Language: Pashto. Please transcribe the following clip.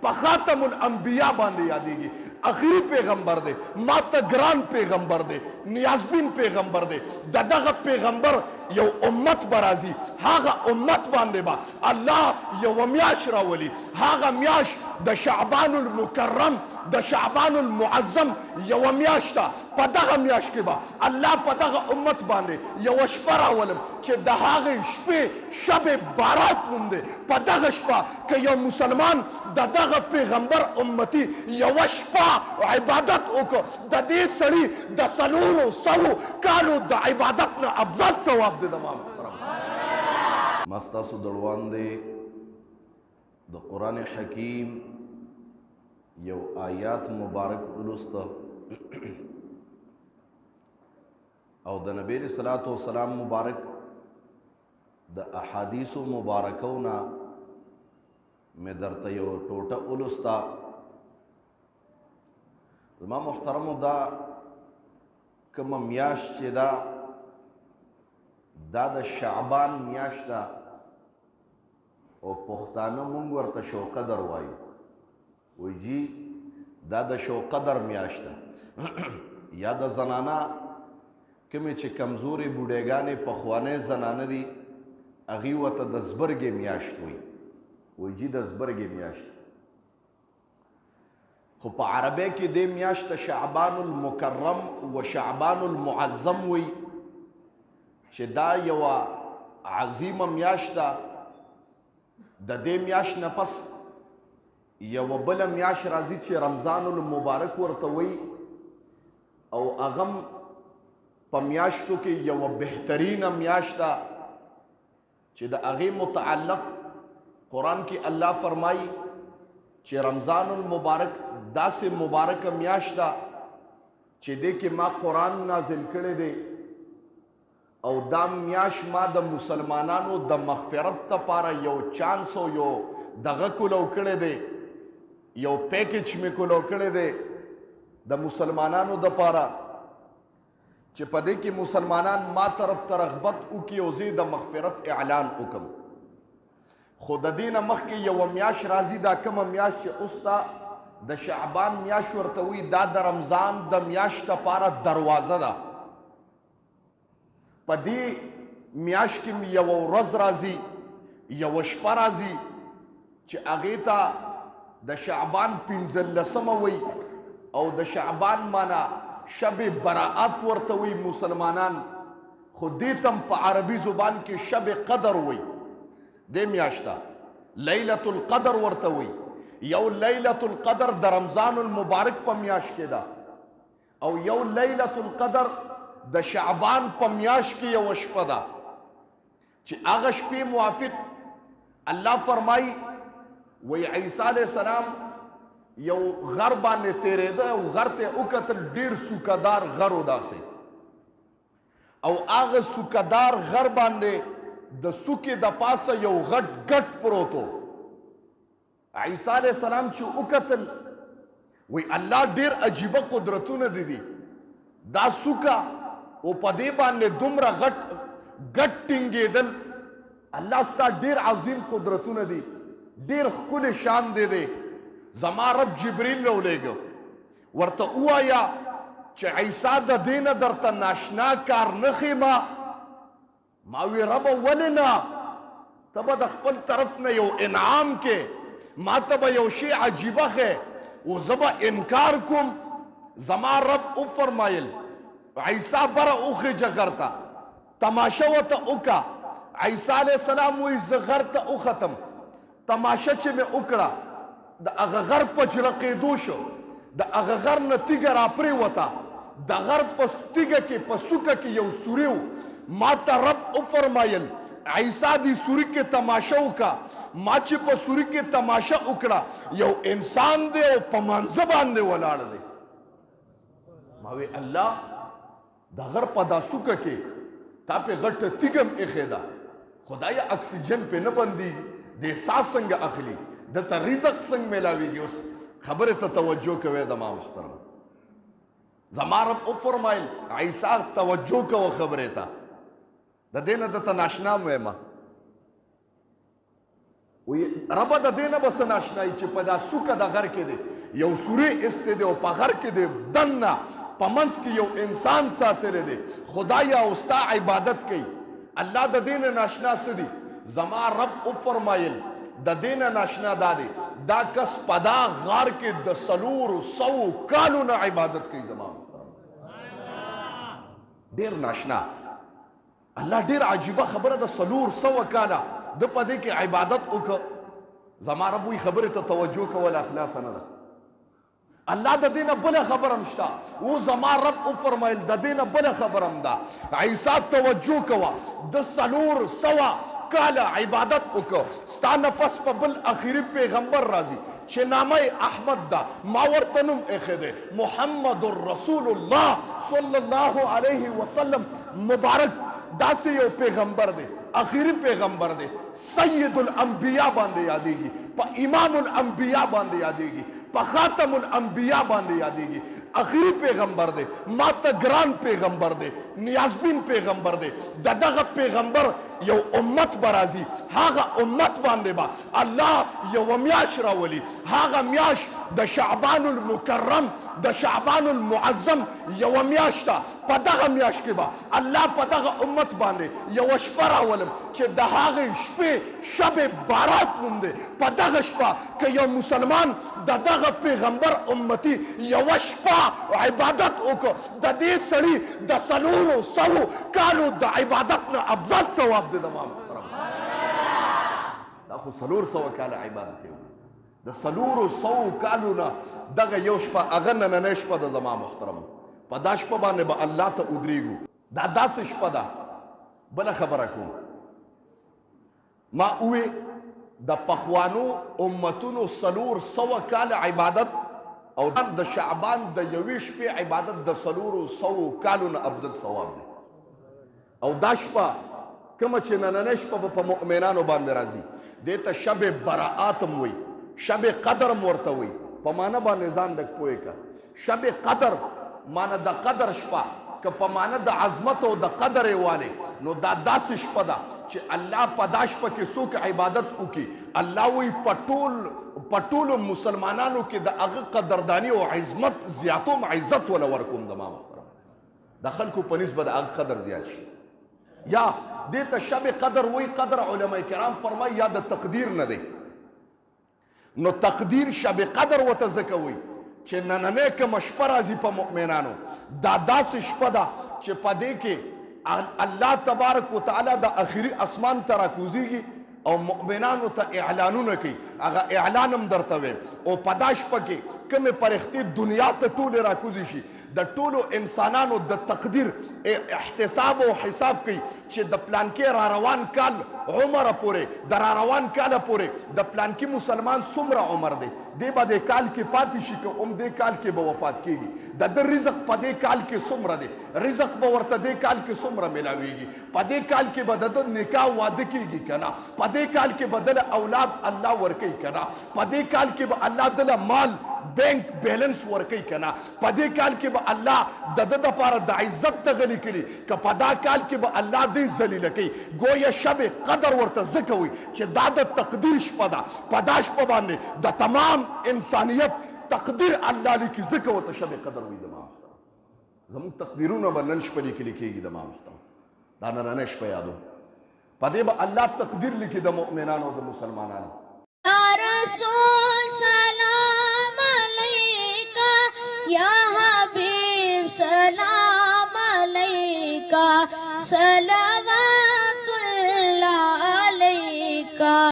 په خاتم الانبیاء باندې یادېږي. اخري پیغمبر دی، ما ته ګران پیغمبر دی، نیازبین پیغمبر دی. د دغه پیغمبر یو امت به راځي، هغه امت باندې به الله یوه میاشت راولي. هغه میاشت د شعبان المکرم، د شعبان المعظم یوه میاشت ده. په دغه میاشت کې به الله په دغه امت باندې یوه شپه راولم چې د هغې شپې شب بارات نوم دی. په دغه شپه که یو مسلمان د دغه پیغمبر امتی یوه شپه عبادت وکړو، د دې سړي د 400 کالو د عبادت نه افضل ثواب دی. د ما محترم ما ستاسو د وړاندې د قرآن حکیم یو آیات مبارک ولوسته او د نبی علیه الصلاة والسلام مبارک د احادیثو مبارکونه مې درته یو ټوټه ولوسته. زما محترمو دا کومه میاشت چې دا د شعبان میاشت ده او پښتانه مونږ ورته شوقدر وایو. وایي جی دا د شوقدر میاشت ده. یا د زنانه کومې چې کمزورې بوډېګانې پخوانۍ زنانه دي هغوی ورته د زبرګې میاشت وایي. وایي جی د زبرګې میاشت. خو په عربی کې دې میاشت ته شعبان المکرم و شعبان المعظم وایي چې دا یوه عظیمه میاشت ده. د دې میاشت نه پس یوه بله میاشت راځي چې رمضان المبارک ورته وایي او هغه په میاشتو کې یوه بهترینه میاشت ده چې د هغې متعلق قرآن کې الله فرمایي چې رمضان المبارک داسې مبارکه میاشت ده چې دې کې ما قرآن نازل کړی دی او دا میاشت ما د مسلمانانو د مغفرت لپاره یو چانس او یو دغه کولو کړی دی، یو پیکج مې کولو کړی دی د مسلمانانو دپاره چې په دې کې مسلمانان ما طرف ته رغبت وکړي او زه د مغفرت اعلان وکړم. خو د دې نه مخکې یوه میاشت راځي، دا کومه میاشت چې اوس ته د شعبان میاشت ورته وایي، دا د رمضان د میاشت لپاره دروازه ده. په دې میاشت کې یوه ورځ راځي، یوه شپه راځي چې هغې ته د شعبان 15مه وایي او د شعبان معنا شب براعت ورته وایي مسلمانان. خو دې ته په عربي زبان کې شب قدر وایي. دې میاشت ته لیلة القدر ورته وایي. یو لیلة القدر د رمضان المبارک په میاشت کې ده او یو لیلة القدر د شعبان په میاشت کې یوه شپه ده چې هغه شپې موافق الله فرمایي وایي عیسی علیه السلام یو غر باندې تیرېده او غر ته وکتل، ډېر سوکهدار غر و داسې، او هغه سوکهدار غر باندې د سوکې د پاسه یو غټ ګټ پروت و. عیسی علیه السلام چې وکتل وایي الله ډېر عجیبه قدرتونه دي دا سوکه او په دې باندې دومره ګټ ټینګېدل. الله ستا ډېر عظیم قدرتونه دي، ډېر ښکلی شان دی. زما رب جبریل راولېږه ورته ووایه چې عیسی د دې نه درته ناشنا کار نه ښیمه. ما وی ربه ولې نه؟ ته به د خپل طرف نه یو انعام کې ما ته به یو شی عجیبه ښې او زه به انکار کوم. زما رب وفرمایل عیسی بره وخېجه غر ته، تماشه ورته وکړه. عیسی علیه السلام وایي زه غر ته وختم، تماشه چې مې وکړه د هغه غر په جرقېدو شو، د هغه غر نه تیږه راپرېوته، د غر په تیږه کې په سوکه کې یو سوري و. ما ته رب وفرمایل عیسی دې سوري کې تماشه وکړه. ما چې په سوري کې تماشه وکړه یو انسان دی او په مانځه باندې ولاړ دی. ما وی الله د غر په دا سوکه کې تا پې غټه تیږه هم ایښې ده، خدایه اکسیجن پې نه بندېږي، د ساس څنګه اخلي، دته رزق څنګه میلاویږي؟ اوس خبرې ته توجه کوئ زما محترم. زما رب وفرمایل عیسی توجه کوه خبرې ته، د دې نه درته ناشنا یم. وی رب د دې نه بس ناشنایي چې په دا سوکه د غر کې دی یو سورې ایستی دی او په غر کې دی دننه په منځ کې یو انسان ساتلی دی خدایا او ستا عبادت کوي الله د دې نه ناشنا څه دي زما رب وفرمایل د دې نه ناشنا دا دی دا کس په دا غار کې د 400 کالو نه عبادت کوي زما ډېر ناشنا الله ډېر عجیبه خبره د 400 کاله د په دې کې عبادت وکړه زما رب وی خبره ته توجه کول اخلاص نه ده الله د دې نه بله خبره هم شته او زما رب وفرمایل د دې نه بله خبره هم ده عیسی توجه کوه د 400 کاله عبادت وکړه ستا نه پس په بل اخري پیغمبر راځي چې نامه احمد ده ما ورته نوم ایښی دی محمد رسول الله صلی الله علیه وسلم مبارک داسې یو پیغمبر دی اخیری پیغمبر دی سید الانبیاء باندې یادېږي په امام الانبیاء باندې یادېږي په خاتم الانبیاء باندې یادېږي اخیری پیغمبر دی ما ته ګران پیغمبر دی نیازبین پیغمبر دی د دغه پیغمبر یو امت به راځي هغه امت باندې به الله یوه میاشت راولي هغه میاشت د شعبان المکرم د شعبان المعظم یوه میاشت ده په دغه میاشت کې به الله په دغه امت باندې یوه شپه راولم چې د هغې شپې شب بارات نوم دی په دغه شپه که یو مسلمان د دغه پیغمبر امتي یوه شپه عبادت وکړو د دې سړي د 400 کالو د عبادت نه افضل ثواب دی د ما محترم دا خو 400 کاله عبادت دی د 400 کالو نه دغه یو شپه هغه نننۍ شپه ده زما محترم په دا شپه باندې به الله ته ودرېږو دا داسې شپه ده بله خبره کوم ما ووې د پخوانو امتونو 400 کاله عبادت او د شعبان د یوې شپې عبادت د 400 کالو نه افضل ثواب دی او دا شپه کومه چې نننۍ شپه به په مؤمنانو باندې راځي دې ته شب براعات هم وایي شب قدر هم ورته وایي په معنی باندې ځان لږ پوه کړه شب قدر معنی د قدر شپه که په معنی د عظمت او د قدر یې والې نو دا داسې شپه ده چې الله په دا شپه کې څوک عبادت وکړي الله وایي په ټولو مسلمانانو کې د هغه قدرداني او عظمت زیاتوم عزت وله ورکوم د ما محترم د خلکو په نسبت د هغه قدر زیات شي یا دې ته شب قدر وایي قدر علما کرام فرمایي یا د تقدیر نه دی نو تقدیر شب قدر ورته ځکه وایي چې نننۍ کومه شپه راځي په مؤمنانو دا داسې شپه ده چې په دې کې الله تبارک وتعالی د آخري اسمان ته راکوزیږي او مؤمنانو ته اعلانونه کوي هغه اعلان هم درته ویم او په دا شپه کې کومې فرښتې دنیا ته ټولې راکوزي شي د ټولو انسانانو د تقدیر احتساب او حساب کوي چې د پلانکې را روان کال عمره پورې د را روان کاله پورې د پلانکې مسلمان څومره عمر دی دی به دې کال کې پاتې شي که هم دې کال کې به وفات کېږي د ده رزق په دې کال کې څومره دی رزق به ورته دې کال کې څومره میلاویږي په دې کال کې به د ده نکاح واده کېږي که نه په دې کال کې به دله اولاد الله ورکوي که نه په دې کال کې به الله دله مال بینک بیلنس ورکوي که نه په دې کال کې به الله د ده دپاره د عزت تغلي کړي که په دا کال کې به الله دې ذلیله کوي ګویا شب قدر ورته ځکه وي چې دا د تقدیر شپه ده په دا شپه باندې د تمام انسانیت تقدیر الله لیکي ځکه ورته شب قدر وي د ما محترم زموږ تقدیرونه به نن شپه لیکلي کېږي د ما محترم دا نننۍ شپه یادو په دې به الله تقدیر لیکي د مؤمنانو او د مسلمانانو یا رسول سلام علیکا یا حبیب سلام علیکا صلوات